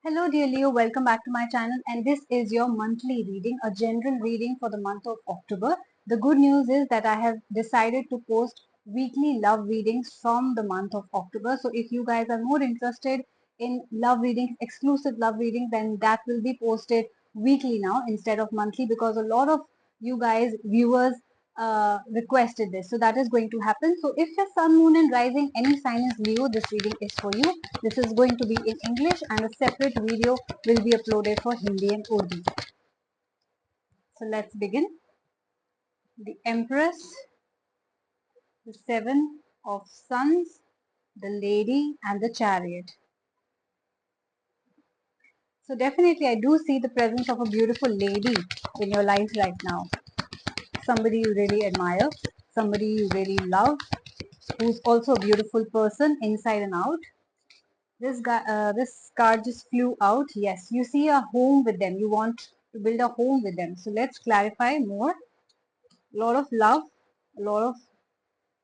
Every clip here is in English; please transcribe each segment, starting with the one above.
Hello dear Leo, welcome back to my channel, and this is your monthly reading, a general reading for the month of October. The good news is that I have decided to post weekly love readings from the month of October. So if you guys are more interested in love readings, exclusive love readings, then that will be posted weekly now instead of monthly, because a lot of you guys, viewers, requested this. So that is going to happen. So if your sun, moon and rising, any sign is Leo, this reading is for you. This is going to be in English and a separate video will be uploaded for Hindi and Urdu. So let's begin. The Empress, the Seven of Suns, the Lady and the Chariot. So definitely I do see the presence of a beautiful lady in your life right now. Somebody you really admire, somebody you really love, who's also a beautiful person inside and out. This card just flew out. Yes, you see a home with them. You want to build a home with them. So let's clarify more. A lot of love, a lot of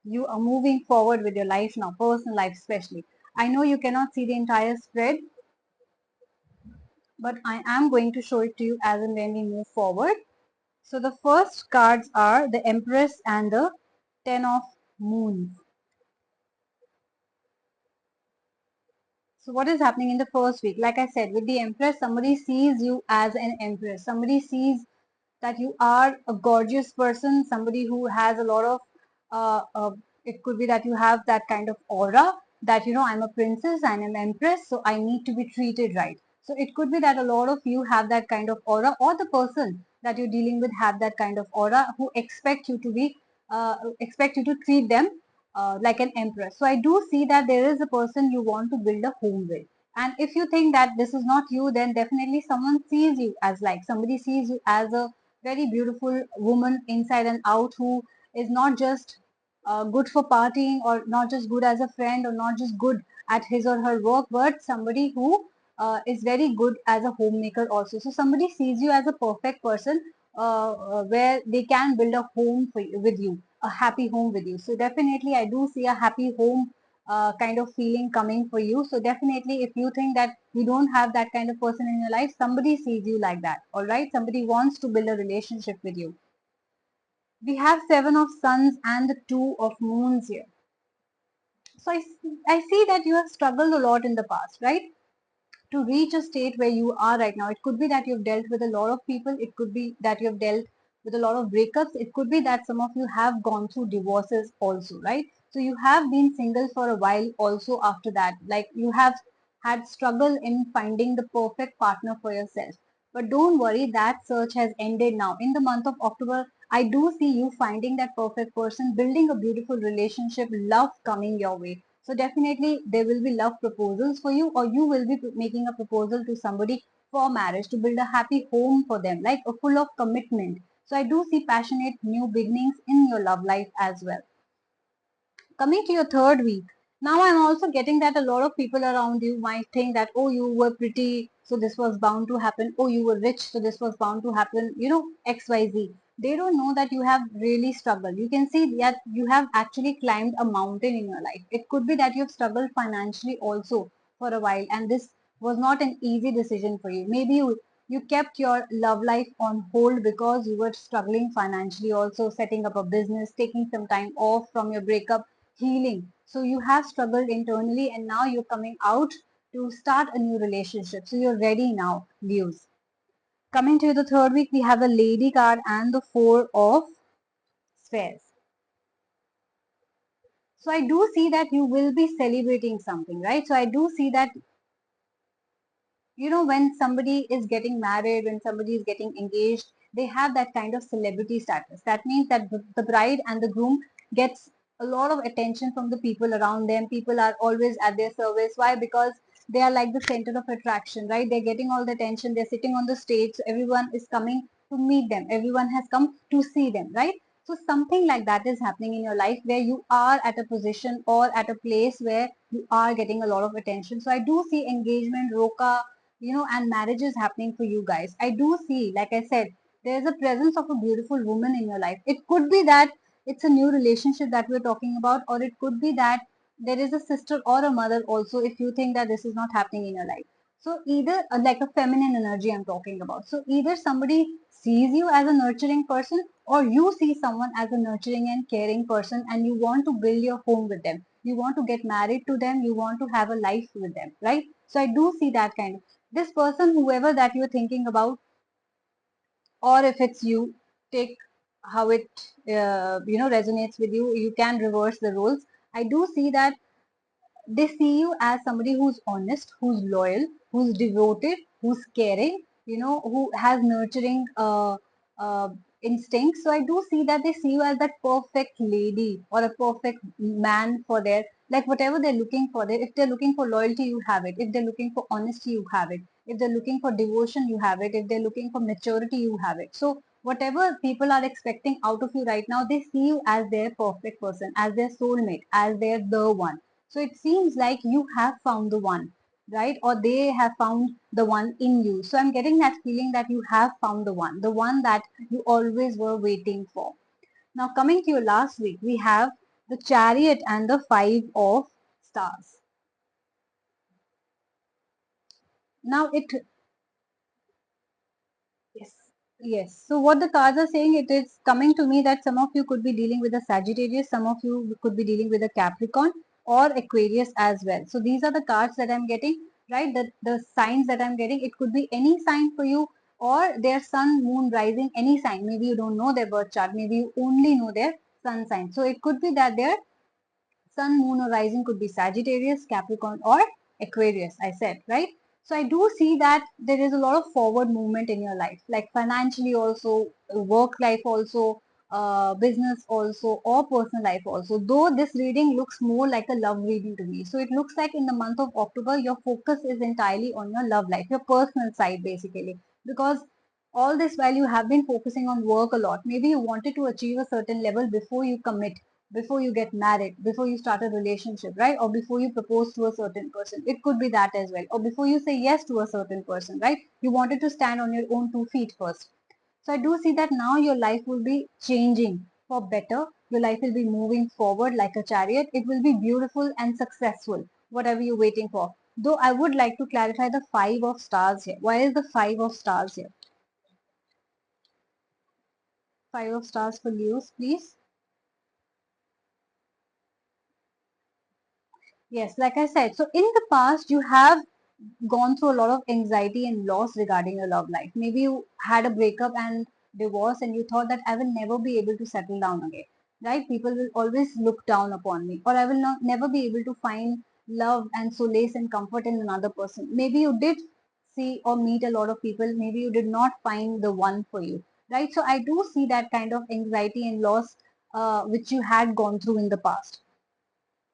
you are moving forward with your life now, personal life especially. I know you cannot see the entire spread, but I am going to show it to you as and when we move forward. So the first cards are the Empress and the Ten of Moons. So what is happening in the first week? Like I said, with the Empress, somebody sees you as an Empress. Somebody sees that you are a gorgeous person, somebody who has a lot of, it could be that you have that kind of aura that, I'm a princess, I'm an empress, so I need to be treated right. So it could be that a lot of you have that kind of aura, or the person that you're dealing with have that kind of aura, who expect you to treat them like an empress. So I do see that there is a person you want to build a home with. And if you think that this is not you, then definitely someone sees you as, like, somebody sees you as a very beautiful woman inside and out, who is not just good for partying, or not just good as a friend, or not just good at his or her work, but somebody who is very good as a homemaker also. So somebody sees you as a perfect person, where they can build a home for you, with you, a happy home with you. So definitely I do see a happy home kind of feeling coming for you. So definitely, if you think that you don't have that kind of person in your life, somebody sees you like that. All right, somebody wants to build a relationship with you. We have Seven of Suns and the Two of Moons here. So I see that you have struggled a lot in the past, right, to reach a state where you are right now. It could be that you've dealt with a lot of people. It could be that you've dealt with a lot of breakups. It could be that some of you have gone through divorces also, right? So you have been single for a while also after that. Like, you have had struggle in finding the perfect partner for yourself. But don't worry, that search has ended now. In the month of October, I do see you finding that perfect person, building a beautiful relationship, love coming your way. So definitely there will be love proposals for you, or you will be making a proposal to somebody for marriage, to build a happy home for them, like a full of commitment. So I do see passionate new beginnings in your love life as well. Coming to your third week, now I'm also getting that a lot of people around you might think that, oh, you were pretty, so this was bound to happen. Oh, you were rich, so this was bound to happen. XYZ. They don't know that you have really struggled. You can see that you have actually climbed a mountain in your life. It could be that you have struggled financially also for a while, and this was not an easy decision for you. Maybe you kept your love life on hold because you were struggling financially, also setting up a business, taking some time off from your breakup, healing. So you have struggled internally, and now you're coming out to start a new relationship. So you're ready now, Leos. Coming to the third week, we have the Lady card and the Four of Spheres. So I do see that you will be celebrating something, right? So I do see that, when somebody is getting married, when somebody is getting engaged, they have that kind of celebrity status. That means that the bride and the groom gets a lot of attention from the people around them. People are always at their service. Why? Because they are like the center of attraction, right? They're getting all the attention. They're sitting on the stage. So everyone is coming to meet them. Everyone has come to see them, right? So something like that is happening in your life, where you are at a position or at a place where you are getting a lot of attention. So I do see engagement, roka, and marriage is happening for you guys. I do see, like I said, there's a presence of a beautiful woman in your life. It could be that it's a new relationship that we're talking about, or it could be that there is a sister or a mother also, if you think that this is not happening in your life. So either like a feminine energy I'm talking about. So either somebody sees you as a nurturing person, or you see someone as a nurturing and caring person, and you want to build your home with them. You want to get married to them. You want to have a life with them, right? So I do see that kind of this person, whoever that you're thinking about, or if it's you, take how it resonates with you. You can reverse the roles. I do see that they see you as somebody who's honest, who's loyal, who's devoted, who's caring, who has nurturing instincts. So I do see that they see you as that perfect lady or a perfect man for their, like whatever they're looking for. If they're looking for loyalty, you have it. If they're looking for honesty, you have it. If they're looking for devotion, you have it. If they're looking for maturity, you have it. So whatever people are expecting out of you right now, they see you as their perfect person, as their soulmate, as their the one. So it seems like you have found the one, right? Or they have found the one in you. So I'm getting that feeling that you have found the one that you always were waiting for. Now, coming to your last week, we have the Chariot and the Five of Stars. Now, yes, yes. So, what the cards are saying, it is coming to me that some of you could be dealing with a Sagittarius, some of you could be dealing with a Capricorn or Aquarius as well. So, these are the cards that I'm getting, right? The signs that I'm getting, it could be any sign for you, or their sun, moon, rising, any sign. Maybe you don't know their birth chart, maybe you only know their sun sign. So, it could be that their sun, moon, or rising could be Sagittarius, Capricorn, or Aquarius, I said, right? So I do see that there is a lot of forward movement in your life, like financially also, work life also, business also, or personal life also. Though this reading looks more like a love reading to me. So it looks like in the month of October, your focus is entirely on your love life, your personal side basically. Because all this while you have been focusing on work a lot. Maybe you wanted to achieve a certain level before you commit, before you get married, before you start a relationship, right? Or before you propose to a certain person. It could be that as well. Or before you say yes to a certain person, right? You wanted to stand on your own 2 feet first. So I do see that now your life will be changing for better. Your life will be moving forward like a chariot. It will be beautiful and successful, whatever you're waiting for. Though I would like to clarify the Five of Stars here. Why is the Five of Stars here? Five of Stars for Leos, please. Yes, like I said, so in the past, you have gone through a lot of anxiety and loss regarding your love life. Maybe you had a breakup and divorce, and you thought that I will never be able to settle down again, right? People will always look down upon me, or I will not never be able to find love and solace and comfort in another person. Maybe you did see or meet a lot of people, maybe you did not find the one for you, right? So I do see that kind of anxiety and loss which you had gone through in the past.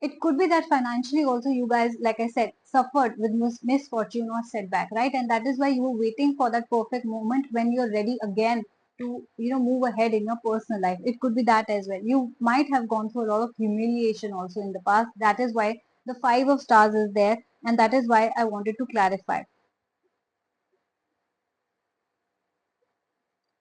It could be that financially also you guys, like I said, suffered with misfortune or setback, right? And that is why you were waiting for that perfect moment when you're ready again to, move ahead in your personal life. It could be that as well. You might have gone through a lot of humiliation also in the past. That is why the Five of Stars is there, and that is why I wanted to clarify.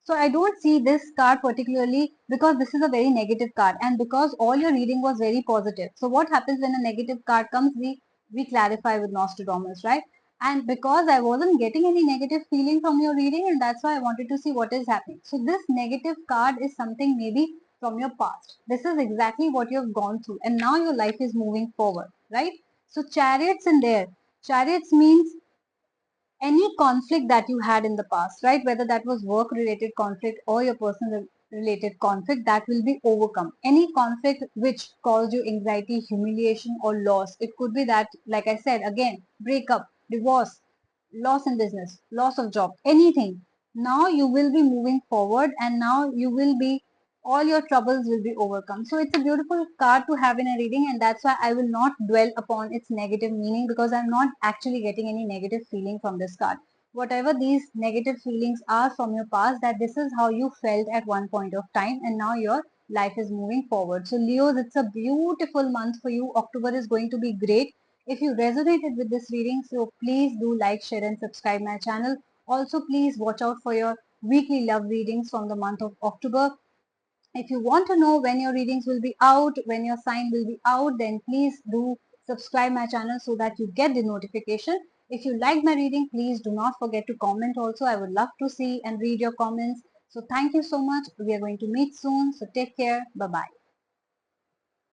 So I don't see this card particularly because this is a very negative card, and because all your reading was very positive. So what happens when a negative card comes? We clarify with Nostradamus, right? And because I wasn't getting any negative feeling from your reading, and that's why I wanted to see what is happening. So this negative card is something maybe from your past. This is exactly what you have gone through, and now your life is moving forward, right? So chariots in there. Chariots means any conflict that you had in the past, right? Whether that was work related conflict or your personal related conflict, that will be overcome. Any conflict which caused you anxiety, humiliation, or loss, it could be that, like I said, again, breakup, divorce, loss in business, loss of job, anything. Now you will be moving forward, and now you will be, all your troubles will be overcome. So it's a beautiful card to have in a reading, and that's why I will not dwell upon its negative meaning, because I'm not actually getting any negative feeling from this card. Whatever these negative feelings are from your past, that this is how you felt at one point of time, and now your life is moving forward. So Leos, it's a beautiful month for you. October is going to be great. If you resonated with this reading, so please do like, share, and subscribe my channel. Also, please watch out for your weekly love readings from the month of October. If you want to know when your readings will be out, when your sign will be out, then please do subscribe my channel so that you get the notification. If you liked my reading, please do not forget to comment also. I would love to see and read your comments. So thank you so much. We are going to meet soon. So take care. Bye bye.